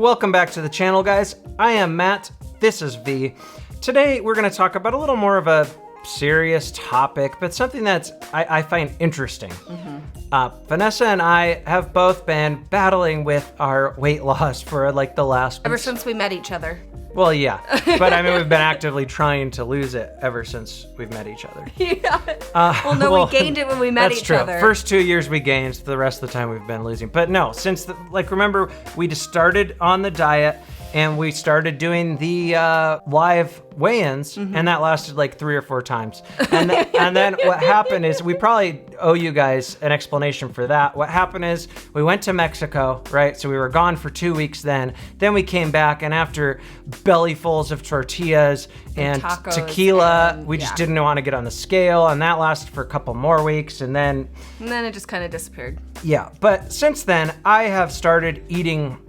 Welcome back to the channel, guys. I am Matt. This is V. Today, we're going to talk about a little more of a serious topic, but something that's I find interesting. Vanessa and I have both been battling with our weight loss for like the last... Ever since we met each other. Well, yeah, but I mean, we've been actively trying to lose it ever since we've met each other. Yeah. We gained it when we met each other. First 2 years we gained, the rest of the time we've been losing. But no, since, remember, we just started on the diet and we started doing the live weigh-ins, and that lasted like 3 or 4 times. And then what happened is, we probably owe you guys an explanation for that. What happened is, we went to Mexico, right? So we were gone for 2 weeks then. Then we came back, and after bellyfuls of tortillas and tequila, we just didn't want to get on the scale, and that lasted for a couple more weeks, and then it just kind of disappeared. Yeah, but since then, I have started eating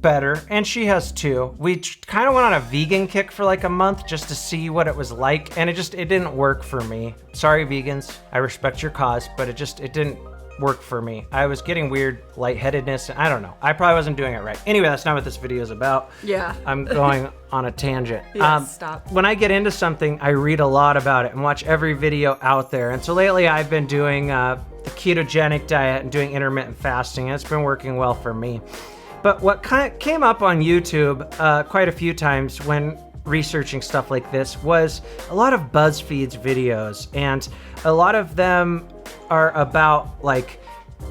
better, and she has too. We kind of went on a vegan kick for like a month just to see what it was like, and it didn't work for me. Sorry, vegans. I respect your cause, but it didn't work for me. I was getting weird lightheadedness. I don't know. I probably wasn't doing it right. Anyway, that's not what this video is about. Yeah. I'm going on a tangent. Stop. When I get into something, I read a lot about it and watch every video out there. And so lately I've been doing the ketogenic diet and doing intermittent fasting, and it's been working well for me. But what came up on YouTube quite a few times when researching stuff like this was a lot of Buzzfeed's videos, and a lot of them are about like,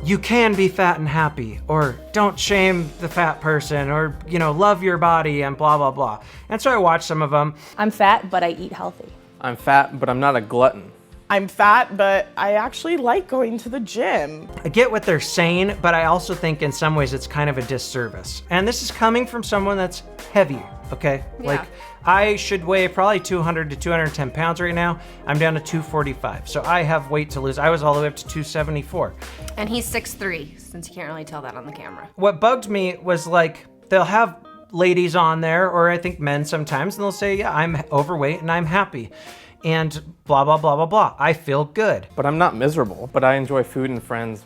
you can be fat and happy, or don't shame the fat person, or, you know, love your body and blah, blah, blah. And so I watched some of them. I'm fat, but I eat healthy. I'm fat, but I'm not a glutton. I'm fat, but I actually like going to the gym. I get what they're saying, but I also think in some ways it's kind of a disservice. And this is coming from someone that's heavy, okay? Yeah. Like, I should weigh probably 200 to 210 pounds right now. I'm down to 245, so I have weight to lose. I was all the way up to 274. And he's 6'3", since you can't really tell that on the camera. What bugged me was, like, they'll have ladies on there, or I think men sometimes, and they'll say, yeah, I'm overweight and I'm happy. And blah, blah, blah, blah, blah. I feel good. But I'm not miserable, but I enjoy food and friends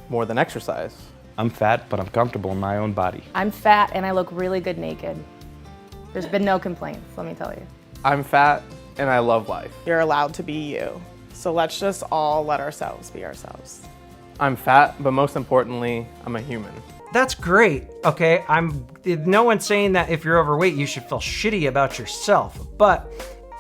more than exercise. I'm fat, but I'm comfortable in my own body. I'm fat and I look really good naked. There's been no complaints, let me tell you. I'm fat and I love life. You're allowed to be you. So let's just all let ourselves be ourselves. I'm fat, but most importantly, I'm a human. That's great, okay? No one's saying that if you're overweight, you should feel shitty about yourself. But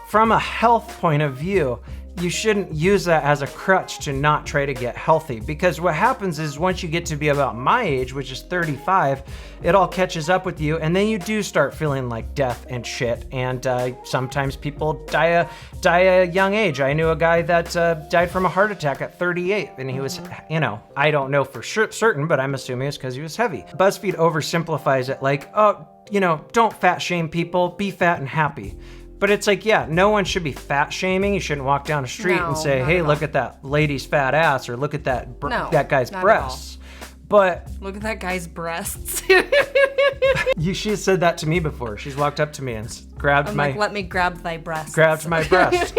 from a health point of view, you shouldn't use that as a crutch to not try to get healthy, because what happens is once you get to be about my age, which is 35, it all catches up with you, and then you do start feeling like death and shit, and sometimes people die a young age. I knew a guy that died from a heart attack at 38, and he was, you know, I don't know for certain, but I'm assuming it's because he was heavy. BuzzFeed oversimplifies it like, oh, you know, don't fat shame people, be fat and happy. But it's like, yeah, no one should be fat shaming. You shouldn't walk down a street and say, hey, look at that lady's fat ass, or look at that guy's breasts. But look at that guy's breasts. She has said that to me before. She's walked up to me and grabbed my... like, let me grab thy breasts. Grabbed my breast.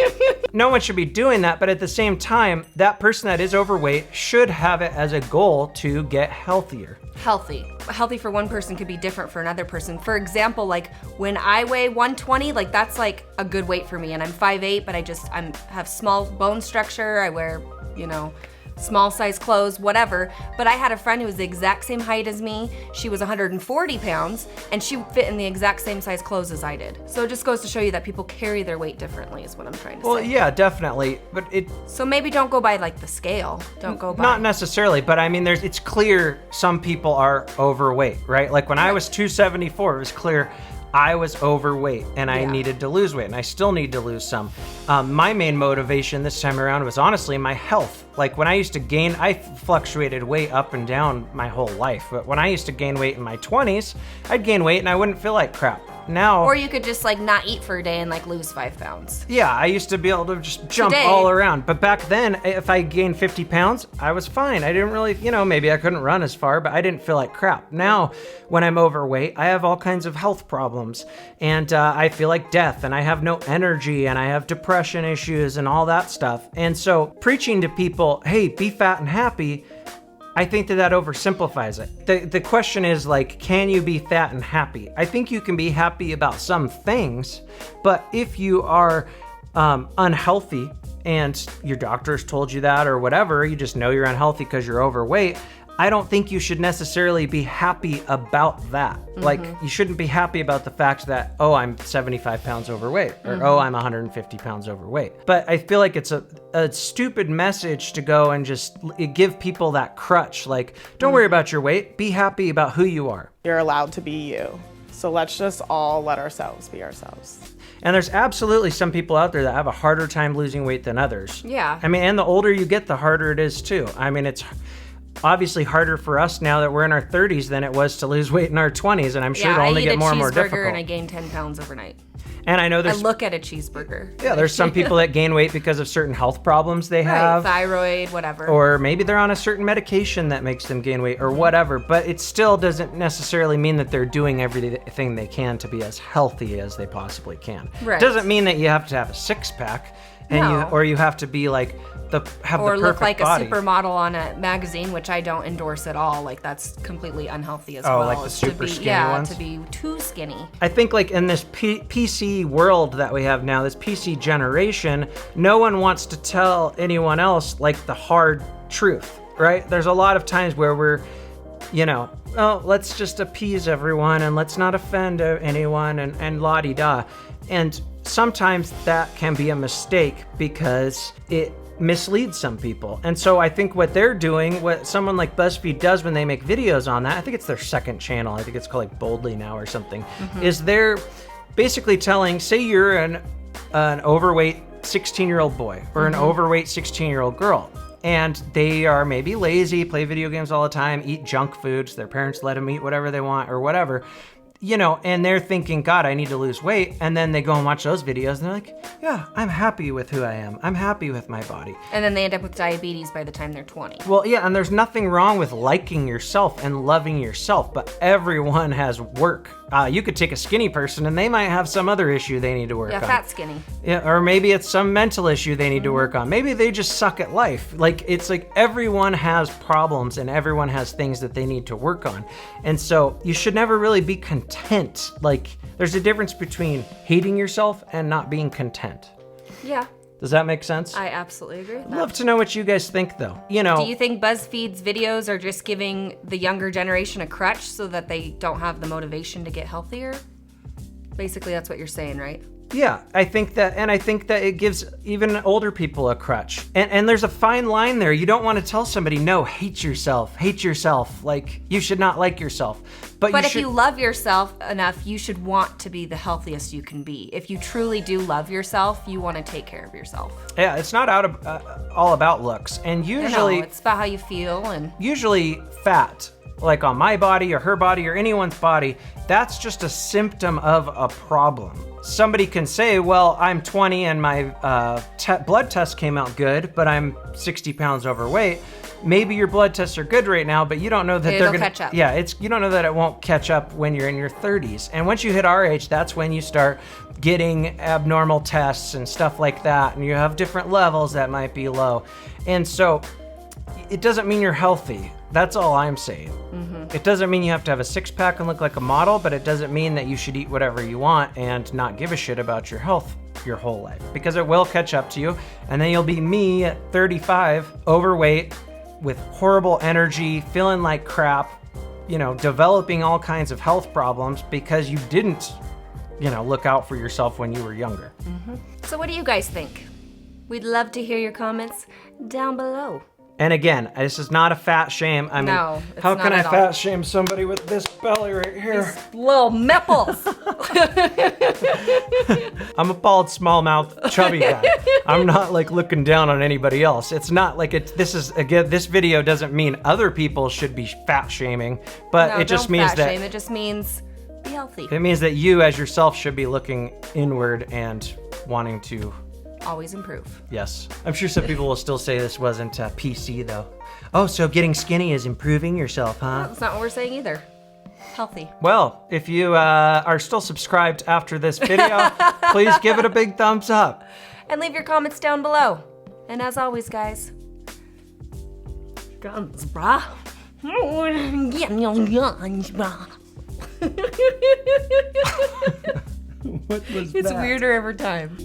No one should be doing that, but at the same time, that person that is overweight should have it as a goal to get healthier. Healthy for one person could be different for another person. For example, like when I weigh 120, like that's like a good weight for me, and I'm 5'8", but I have small bone structure. I wear, you know, small size clothes, whatever. But I had a friend who was the exact same height as me. She was 140 pounds, and she fit in the exact same size clothes as I did. So it just goes to show you that people carry their weight differently, is what I'm trying to say. Well, yeah, definitely, but so maybe don't go by like the scale. Don't go by. Not necessarily, but I mean, it's clear some people are overweight, right? Like when I was 274, it was clear I was overweight and I needed to lose weight, and I still need to lose some. My main motivation this time around was honestly my health. Like when I used to gain, I fluctuated weight up and down my whole life, but when I used to gain weight in my 20s, I'd gain weight and I wouldn't feel like crap. Now, or you could just like not eat for a day and like lose 5 pounds. Yeah, I used to be able to just jump all around. But back then, if I gained 50 pounds, I was fine. I didn't really, you know, maybe I couldn't run as far, but I didn't feel like crap. Now, when I'm overweight, I have all kinds of health problems, and I feel like death, and I have no energy, and I have depression issues and all that stuff. And so preaching to people, hey, be fat and happy, I think that oversimplifies it. The question is like, can you be fat and happy? I think you can be happy about some things, but if you are unhealthy and your doctor's told you that or whatever, you just know you're unhealthy because you're overweight, I don't think you should necessarily be happy about that. Like, you shouldn't be happy about the fact that, oh, I'm 75 pounds overweight, or oh, I'm 150 pounds overweight. But I feel like it's a stupid message to go and just give people that crutch. Like, don't worry about your weight. Be happy about who you are. You're allowed to be you. So let's just all let ourselves be ourselves. And there's absolutely some people out there that have a harder time losing weight than others. Yeah. I mean, and the older you get, the harder it is too. I mean, it's obviously harder for us now that we're in our 30s than it was to lose weight in our 20s, and I'm sure it'll only get more and more difficult. And I gained 10 pounds overnight. And I know I there's look at a cheeseburger. yeah, there's some people that gain weight because of certain health problems they have, Thyroid, whatever. or maybe they're on a certain medication that makes them gain weight or whatever, but it still doesn't necessarily mean that they're doing everything they can to be as healthy as they possibly can. Right. Doesn't mean that you have to have a six-pack and No. you have to be like have or the look perfect like body. a supermodel on a magazine, which I don't endorse at all. Like, that's completely unhealthy as well. like the It's super skinny ones? to be too skinny. I think like in this PC world that we have now, this PC generation, no one wants to tell anyone else like the hard truth, right? There's a lot of times where we're, oh, let's just appease everyone and let's not offend anyone and la-di-da. And sometimes that can be a mistake because it misleads some people. And so I think what they're doing, what someone like Buzzfeed does when they make videos on that, I think it's their second channel, I think it's called like Boldly now or something, is they're basically telling, say you're an overweight 16-year-old boy or an overweight 16-year-old girl, and they are maybe lazy, play video games all the time, eat junk foods, their parents let them eat whatever they want or whatever, and they're thinking, God, I need to lose weight. And then they go and watch those videos and they're like, yeah, I'm happy with who I am. I'm happy with my body. And then they end up with diabetes by the time they're 20. Well, yeah, and there's nothing wrong with liking yourself and loving yourself, but everyone has work. You could take a skinny person and they might have some other issue they need to work on. Fat skinny. Yeah, or maybe it's some mental issue they need to work on. Maybe they just suck at life. Like, it's like everyone has problems and everyone has things that they need to work on. And so you should never really be content. Like, there's a difference between hating yourself and not being content. Yeah. Does that make sense? I absolutely agree with I'd that. love to know what you guys think, though. Do you think BuzzFeed's videos are just giving the younger generation a crutch so that they don't have the motivation to get healthier? Basically, that's what you're saying, right? Yeah, I think that it gives even older people a crutch. And there's a fine line there. You don't want to tell somebody, no, hate yourself. Like, you should not like yourself. But if you love yourself enough, you should want to be the healthiest you can be. If you truly do love yourself, you want to take care of yourself. Yeah, it's not all about looks. And usually, it's about how you feel. And usually fat, like on my body or her body or anyone's body, that's just a symptom of a problem. Somebody can say, well, I'm 20 and my blood test came out good, but I'm 60 pounds overweight. Maybe your blood tests are good right now, but you don't know that they're gonna catch up. Yeah, you don't know that it won't catch up when you're in your 30s. And once you hit our age, that's when you start getting abnormal tests and stuff like that, and you have different levels that might be low. And so it doesn't mean you're healthy. That's all I'm saying. It doesn't mean you have to have a six-pack and look like a model, but it doesn't mean that you should eat whatever you want and not give a shit about your health your whole life, because it will catch up to you, and then you'll be me at 35, overweight, with horrible energy, feeling like crap, developing all kinds of health problems because you didn't, look out for yourself when you were younger. so what do you guys think? We'd love to hear your comments down below. And again, this is not a fat shame. I mean, No, it's how not can I at all. fat shame somebody with this belly right here? Little nipples. I'm a bald, small-mouthed, chubby guy. I'm not like looking down on anybody else. It's not like this video doesn't mean other people should be fat shaming, but No, it just don't means fat that shame. It just means be healthy. it means that you as yourself should be looking inward and wanting to. Always improve. Yes. I'm sure some people will still say this wasn't PC though. Oh, so getting skinny is improving yourself, huh? That's not what we're saying either. Healthy. Well, if you are still subscribed after this video, please give it a big thumbs up. And leave your comments down below. And as always, guys, guns, brah. Get your guns, brah. What was It's that? weirder every time.